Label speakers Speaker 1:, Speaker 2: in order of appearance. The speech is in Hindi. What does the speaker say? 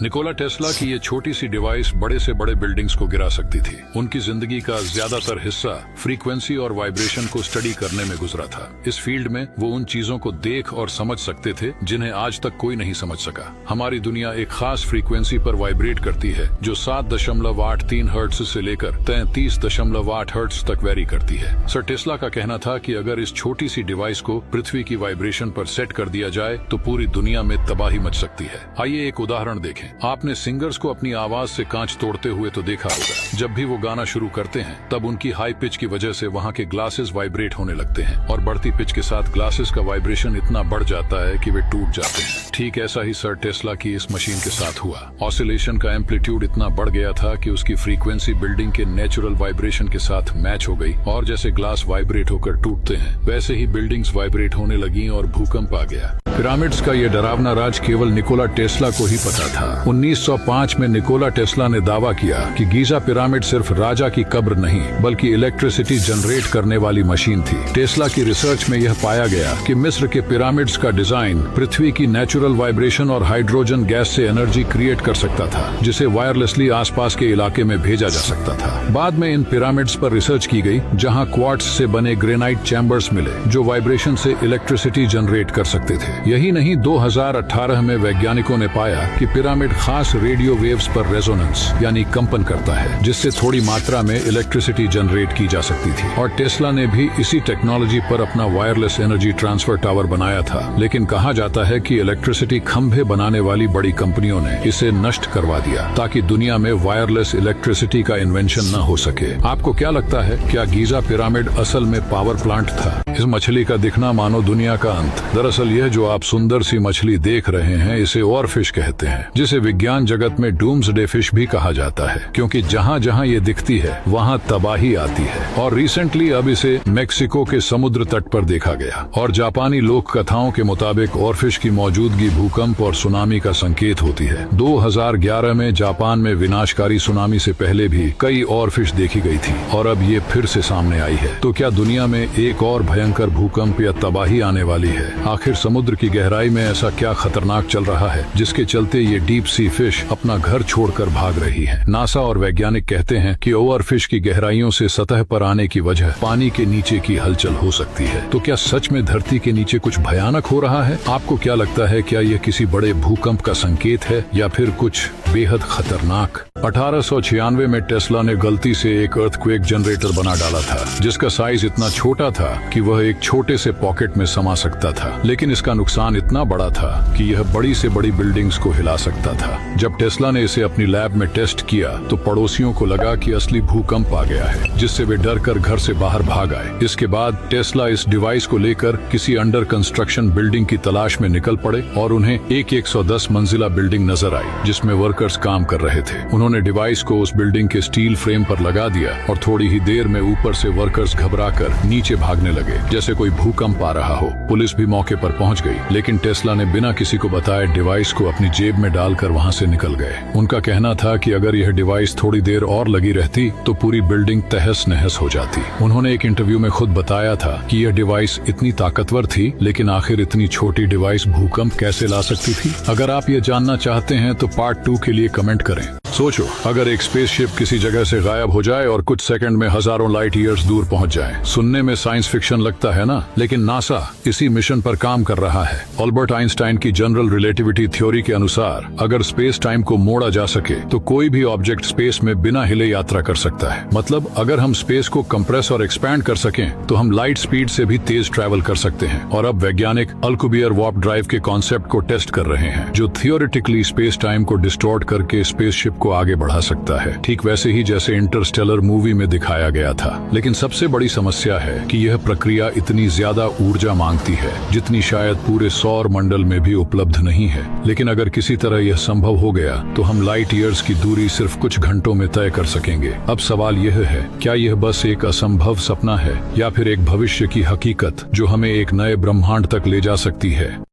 Speaker 1: निकोला टेस्ला की ये छोटी सी डिवाइस बड़े से बड़े बिल्डिंग्स को गिरा सकती थी। उनकी जिंदगी का ज्यादातर हिस्सा फ्रीक्वेंसी और वाइब्रेशन को स्टडी करने में गुजरा था। इस फील्ड में वो उन चीजों को देख और समझ सकते थे जिन्हें आज तक कोई नहीं समझ सका। हमारी दुनिया एक खास फ्रीक्वेंसी पर वाइब्रेट करती है जो 7.83 हर्ट्ज से लेकर 33.8 हर्ट्ज तक वेरी करती है। सर टेस्ला का कहना था कि अगर इस छोटी सी डिवाइस को पृथ्वी की वाइब्रेशन पर सेट कर दिया जाए तो पूरी दुनिया में तबाही मच सकती है। आइए एक उदाहरण देखें। आपने सिंगर्स को अपनी आवाज से कांच तोड़ते हुए तो देखा होगा। जब भी वो गाना शुरू करते हैं तब उनकी हाई पिच की वजह से वहाँ के ग्लासेस वाइब्रेट होने लगते हैं और बढ़ती पिच के साथ ग्लासेस का वाइब्रेशन इतना बढ़ जाता है कि वे टूट जाते हैं। ठीक ऐसा ही सर टेस्ला की इस मशीन के साथ हुआ। ऑसिलेशन का एम्पलीट्यूड इतना बढ़ गया था कि उसकी फ्रीक्वेंसी बिल्डिंग के नेचुरल वाइब्रेशन के साथ मैच हो गई और जैसे ग्लास वाइब्रेट होकर टूटते हैं वैसे ही बिल्डिंग्स वाइब्रेट होने लगी और भूकंप आ गया। पिरामिड्स का ये डरावना राज केवल निकोला टेस्ला को ही पता था। 1905 में निकोला टेस्ला ने दावा किया कि गीजा पिरामिड सिर्फ राजा की कब्र नहीं बल्कि इलेक्ट्रिसिटी जनरेट करने वाली मशीन थी। टेस्ला की रिसर्च में यह पाया गया कि मिस्र के पिरामिड्स का डिजाइन पृथ्वी की नेचुरल वाइब्रेशन और हाइड्रोजन गैस से एनर्जी क्रिएट कर सकता था जिसे वायरलेसली आसपास के इलाके में भेजा जा सकता था। बाद में इन पिरामिड्स पर रिसर्च की गई जहाँ क्वार्ट्ज से बने ग्रेनाइट चैम्बर्स मिले जो वाइब्रेशन से इलेक्ट्रिसिटी जनरेट कर सकते थे। यही नहीं, 2018 में वैज्ञानिकों ने पाया कि पिरामिड खास रेडियो वेव्स पर रेजोनेंस यानी कंपन करता है जिससे थोड़ी मात्रा में इलेक्ट्रिसिटी जनरेट की जा सकती थी। और टेस्ला ने भी इसी टेक्नोलॉजी पर अपना वायरलेस एनर्जी ट्रांसफर टावर बनाया था। लेकिन कहा जाता है कि इलेक्ट्रिसिटी खंभे बनाने वाली बड़ी कंपनियों ने इसे नष्ट करवा दिया ताकि दुनिया में वायरलेस इलेक्ट्रिसिटी का इन्वेंशन न हो सके। आपको क्या लगता है, क्या गीजा पिरामिड असल में पावर प्लांट था? इस मछली का दिखना मानो दुनिया का अंत। दरअसल यह जो आप सुंदर सी मछली देख रहे हैं इसे ओवरफिश कहते हैं, जिसे विज्ञान जगत में डूम्सडे फिश भी कहा जाता है क्योंकि जहाँ जहाँ ये दिखती है वहाँ तबाही आती है। और रिसेंटली अब इसे मेक्सिको के समुद्र तट पर देखा गया। और जापानी लोक कथाओं के मुताबिक ओवरफिश की मौजूदगी भूकंप और सुनामी का संकेत होती है। 2011 में जापान में विनाशकारी सुनामी से पहले भी कई ओवरफिश देखी गई थी और अब ये फिर से सामने आई है। तो क्या दुनिया में एक और भयंकर भूकंप या तबाही आने वाली है? आखिर समुद्र की गहराई में ऐसा क्या खतरनाक चल रहा है जिसके चलते ये डीप सी फिश अपना घर छोड़कर भाग रही है? नासा और वैज्ञानिक कहते हैं कि ओवरफिश की गहराइयों से सतह पर आने की वजह पानी के नीचे की हलचल हो सकती है। तो क्या सच में धरती के नीचे कुछ भयानक हो रहा है? आपको क्या लगता है, क्या यह किसी बड़े भूकंप का संकेत है या फिर कुछ बेहद खतरनाक? 1896 में टेस्ला ने गलती से एक अर्थक्वेक जनरेटर बना डाला था जिसका साइज इतना छोटा था कि वह एक छोटे से पॉकेट में समा सकता था। लेकिन इसका नुकसान इतना बड़ा था कि यह बड़ी से बड़ी बिल्डिंग्स को हिला सकता था। जब टेस्ला ने इसे अपनी लैब में टेस्ट किया तो पड़ोसियों को लगा कि असली भूकंप आ गया है, जिससे वे डर कर घर से बाहर भाग आए। इसके बाद टेस्ला इस डिवाइस को लेकर किसी अंडर कंस्ट्रक्शन बिल्डिंग की तलाश में निकल पड़े और उन्हें एक 110 मंजिला बिल्डिंग नजर आई जिसमें वर्कर्स काम कर रहे थे। उन्होंने डिवाइस को उस बिल्डिंग के स्टील फ्रेम पर लगा दिया और थोड़ी ही देर में ऊपर से वर्कर्स घबराकर नीचे भागने लगे जैसे कोई भूकंप आ रहा हो। पुलिस भी मौके पर पहुंच गई लेकिन टेस्ला ने बिना किसी को बताए डिवाइस को अपनी जेब में डालकर वहां से निकल गए। उनका कहना था कि अगर यह डिवाइस थोड़ी देर और लगी रहती तो पूरी बिल्डिंग तहस नहस हो जाती। उन्होंने एक इंटरव्यू में खुद बताया था कि यह डिवाइस इतनी ताकतवर थी लेकिन आखिर इतनी छोटी डिवाइस भूकंप कैसे ला सकती थी? अगर आप ये जानना चाहते हैं तो पार्ट 2 के लिए कमेंट करें। सोचो, अगर एक स्पेसशिप किसी जगह से गायब हो जाए और कुछ सेकंड में हजारों लाइट ईयर्स दूर पहुंच जाए। सुनने में साइंस फिक्शन लगता है ना, लेकिन नासा इसी मिशन पर काम कर रहा है। अल्बर्ट आइंस्टाइन की जनरल रिलेटिविटी थ्योरी के अनुसार अगर स्पेस टाइम को मोड़ा जा सके तो कोई भी ऑब्जेक्ट स्पेस में बिना हिले यात्रा कर सकता है। मतलब अगर हम स्पेस को कंप्रेस और एक्सपैंड कर सकें तो हम लाइट स्पीड से भी तेज ट्रैवल कर सकते हैं। और अब वैज्ञानिक अल्कुबियर वार्प ड्राइव के कॉन्सेप्ट को टेस्ट कर रहे हैं जो थियोरेटिकली स्पेस टाइम को डिस्टॉर्ट करके स्पेसशिप को आगे बढ़ा सकता है, ठीक वैसे ही जैसे इंटरस्टेलर मूवी में दिखाया गया था। लेकिन सबसे बड़ी समस्या है कि यह प्रक्रिया इतनी ज्यादा ऊर्जा मांगती है जितनी शायद पूरे सौर मंडल में भी उपलब्ध नहीं है। लेकिन अगर किसी तरह यह संभव हो गया तो हम लाइट ईयर्स की दूरी सिर्फ कुछ घंटों में तय कर सकेंगे। अब सवाल यह है, क्या यह बस एक असंभव सपना है या फिर एक भविष्य की हकीकत जो हमें एक नए ब्रह्मांड तक ले जा सकती है?